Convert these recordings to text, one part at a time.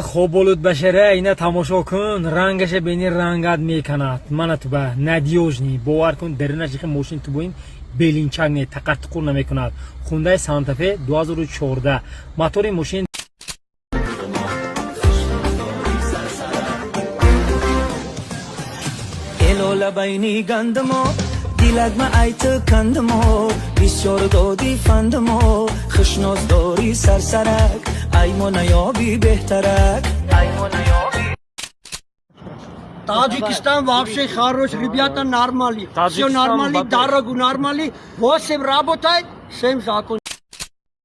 خوب بولد بشره اینه تماشا کن رنگش بینی رنگت میکند من تو به ندیوژنی باور کن درنش که ماشین تو بویم بلینچنگ نه تقطق نمیکند خونده سانتافه 2014 موتور ماشین الولا بینی گندمو دیلگم ایت کندمو بسیار دادی فندمو خشناز داری سرسرک ایمو نیابی بهترک ایمو نیابی Таджикистан вообще хорош, ребята нормальные. Все нормально, дорогу нормально. 8 работает, 7 закон.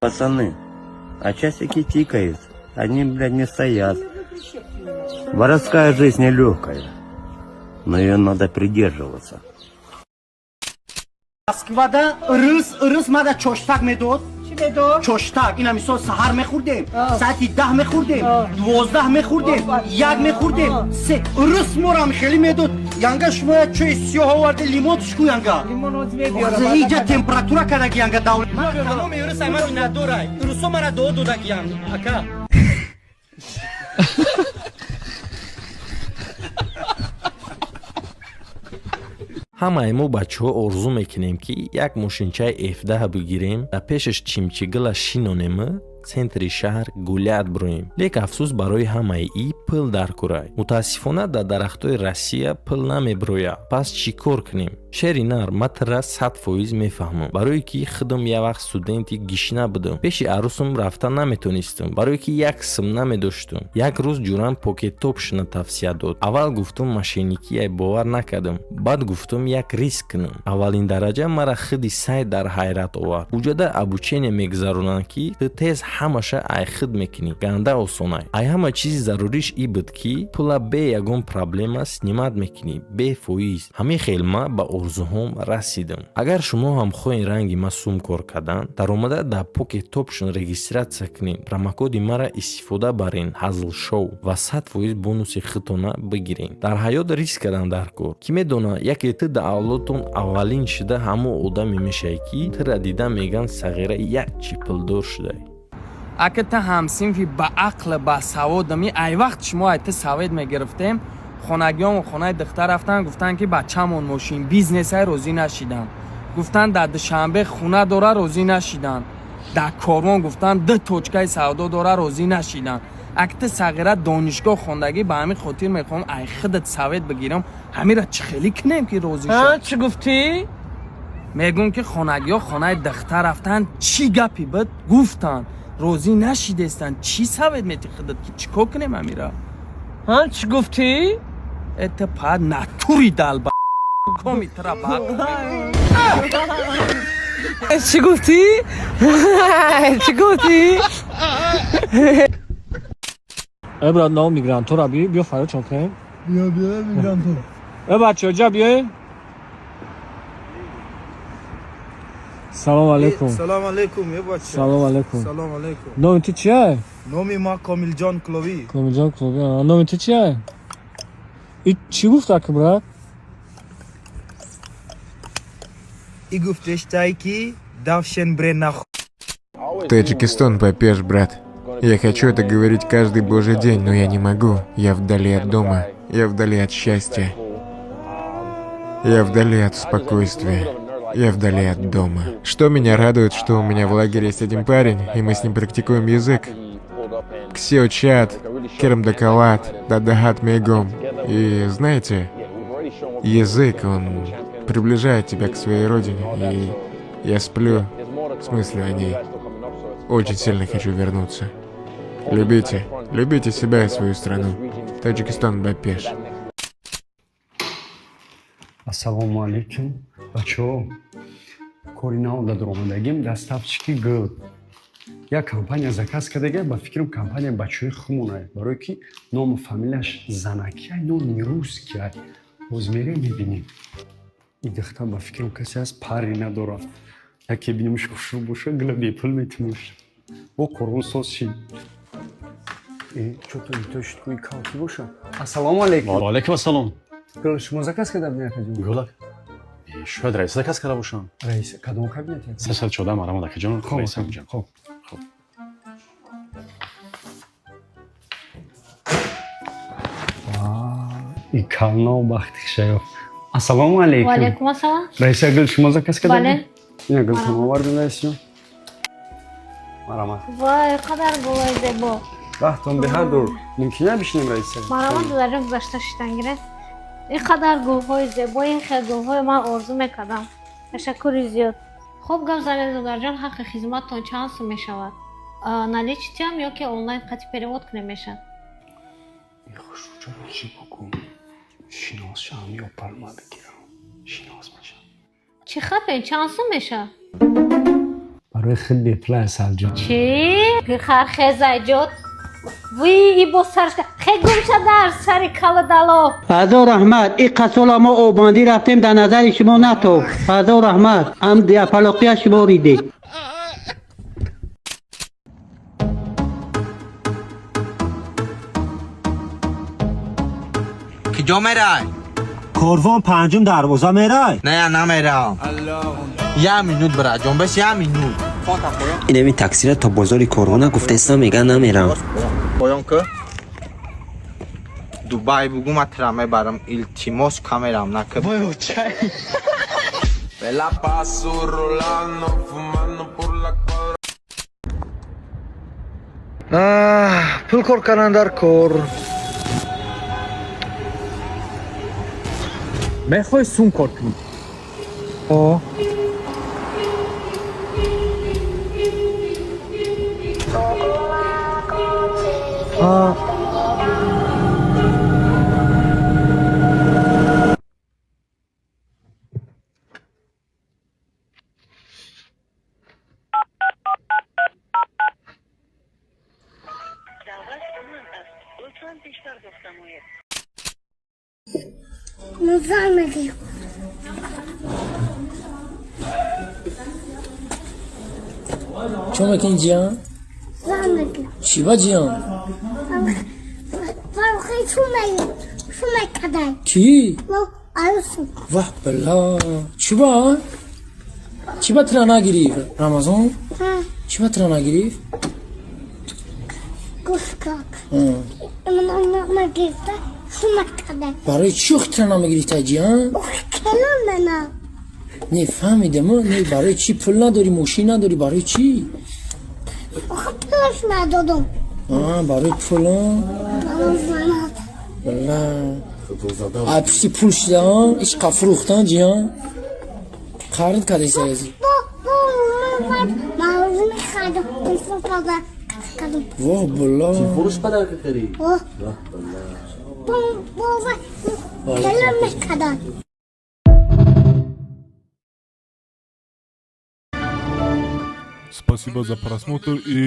Пацаны, а часики тикают, они, блядь, не стоят. Воровская жизнь нелегкая, но ее надо придерживаться. Москвада ырыс мада чоштак медод. چی медод؟ چoштак. اینا مثلا سحر میخوردیم. ساعتی 10 میخوردیم. 12 میخوردیم. 1 میخوردیم. 3 ырыс морам خیلی медод. янга шмо чой сиёҳ оварди лимон тушку янга. Лимон мебиёрам. Иҷа температура кадаги янга давлат. Ман тамоми ырыс ама надорай. ырысо мара додаги янга. Ака. ҳамаи мо бачаҳо орзу мекунем ки як мошинчаи F10 бигирем ва пешаш чимчигила шинонема центри шаҳр гулят броем. Лек афсӯс барои ҳамаи и пил дар курай. Мутаассифона дар дарахтҳои Россия пил намеброяд. Пас чӣ кор кунем? Шери нар матра 100% мефаҳмам. Барое ки худам як вақт студенти гишна будам. Пеши арӯсам рафта наметонистам. Барое ки як сим намедоштам. Як рӯз ҷурам покетопшина тавсия дод. Аввал гуфтам машиникия бовар накардам. Баъд гуфтам як риск кунам. Аввалин дараҷа мара худи сай дар ҳайрат овард. Уҷода обучение мегузаронанд ки ту тез ҳамаша ай худ мекунӣ. Ганда осонай. Ай ҳама чизи заруриш и буд ки пула бе ягон проблема снимат мекунӣ. Бе фоиз. Ҳамин хелма ба орзуҳом расидам. Агар шумо ҳам хоҳед ранги масум кор кардан, даромада дар Pocket Option регистратсия кунед. Промокоди мара истифода барен Hazl Show ва 100% бонуси худтона бигирен. Дар ҳаёт риск кардан дар кор. Ки медона яке ту дар авлодтон аввалин шуда ҳамо одаме мешавӣ ки тура дида меган сағира як чи пулдор шудай. Ака та ҳамсинфи ба ақл ба саводами ай вақт шумо айта савед мегирифтем хонагиён хонаи духтар рафтан гуфтан ки бачамон мошин бизнесай розӣ нашидан. Гуфтан дар душанбе хуна дора розӣ нашидан. Дар корвон гуфтан ду точкаи савдо дора розӣ нашидан. Акта сағира донишгоҳ хондагӣ ба ҳамин хотир мехоҳам ай худат савед бигирам ҳамира чӣ хеле кунем ки розӣ шад. Чӣ гуфтӣ? Мегӯм ки хонагиён хонаи духтар рафтан чӣ гапи буд гуфтан розӣ нашидестанд чӣ савед мети худат ки чӣ кор кунем ҳамира. Чӣ гуфтӣ? Это па натури далба коми трабак. Чӣ гуфтӣ? Чӣ гуфтӣ? ای برات نام میگیرم تو را بیا فرار چون کنیم بیا میگیرم تو بچه جا بیای سلام علیکم سلام علیکم یه بچه سلام علیکم سلام علیکم نام تو چیه؟ نامی ما کامیل جان کلوی کامیل جان کلوی نام تو چیه؟ ای چی گفت که برات؟ ای گفتش тайки давшен бре нахуй. Таджикистан попешь, брат. Я хочу это говорить каждый божий день, но я не могу. Я вдали от дома. Я вдали от счастья. Я вдали от спокойствия. Я вдали от дома. Что меня радует, что у меня в лагере есть один парень, и мы с ним практикуем язык. Ксиочат, Кермдакалат, Дадахат Мегом. И знаете, язык, он приближает тебя к своей родине. И я сплю с мыслью о ней. Очень сильно хочу вернуться. Любите, любите себя и свою страну. Таджикистан Бапеш. Ассалому алейкум. Бачо. Коринал да дромадагим доставчики гыл. Я компания заказ кадаге ба фикрам компания бачои хумунай. Барои ки ному фамилияш Занакиай, но не русский. Озмере мебиним. И духта ба фикрам каси аз пари надора. Яке биним шушу боша гла бепул метимуш. Бо корвонсоз ши. Чё-то не точно твои калки боша. Ассаламу алейкум. Ва алейкум ассалом. Гул шумо заказ кадам не акаҷон. Гулак. Шояд раис заказ када бошам. Раис кадом кабинет? 314 марамад акаҷон. Раисам ҷам. Хоб. Хоб. این کالنا وقتی شاید. السلام علیکم. و علیکم السلام. رئیس گل شما زکاس کدام؟ بله. این گل شما وارد رئیسیون. مرحبا. وای قدر گلای زیبا. وقتون به هر دور. ممکنه بشینیم رئیس. مرحبا دلارم گذشته شدن گره. این قدر گلهای زیبا این خیلی گلهای من آرزو میکردم. تشکر زیاد. خب گم زنید دلار جان حق خدمتتون چند سو میشود؟ наличите هم یا که آنلاین قطعی перевод کنیم میشن؟ این خوش رو جان چی بگم؟ شناس شم یا پرما بگیرم. شناس میشم. چی خطه چند سو میشه؟ برای خیلی پلای سالجان. چی؟ پیخر خیزه جد؟ وی ای با سرش خیلی گمشه در سری کل دلو. فضا رحمت این قصول ما اوباندی رفتیم در نظر شما نتو. فضا رحمت هم دیاپلاقی شما ریده. کجا میرای؟ کاروان پنجم دروازه میرای؟ نه نمیرم. یه مینوت برای جان بس یه مینوت. این همین تقصیر تا بازاری کرونا گفته استم میگن نمیرم. پایان که دوبای بگو ما ترامه برام التیماس کامرام نکه. وای چای. بلا پاسو رولانو فومانو por la cuadra. پول کار کردن کار. میخوای سون کار کنی؟ نزامدی. چون میکنی جیان؟ زامدی. چی با جیان؟ فرقی چون میکردن. چی؟ ما عروسم. واه بلا چی با؟ چی با ترانه گریف؟ رمضان؟ چی با ترانه گریف؟ گوشکاک. من گرفته چون میکردن. برای چی وقت ترانه میگریفته جیان؟ کلون نه. نه فهمیدم نه برای چی پول نداری ماشین نداری برای چی؟ آخه پولش ندادم. برای پولا؟ بله اپسی پول شده ها؟ ایش قفروختن جیان؟ خرد کردی سرزی؟ من روزی میخوادم تلفون پازر کردم. واه بلا چی فروش قدر که خری؟ واه بابا کلون میکردن. Спасибо за просмотр и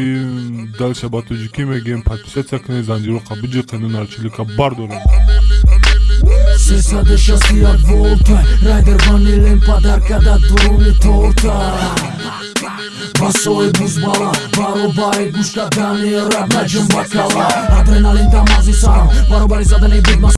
дальше батуджики мегем подписаться к незанжиру кабиджи канал Чилика Бардора. Сесаде шасти от волта, райдер ванилен подарка да дуруни торта. Басой бузбала, баробари гушка дани раб наджим бакала. Адреналин тамази сарам, баробари задани бигмас.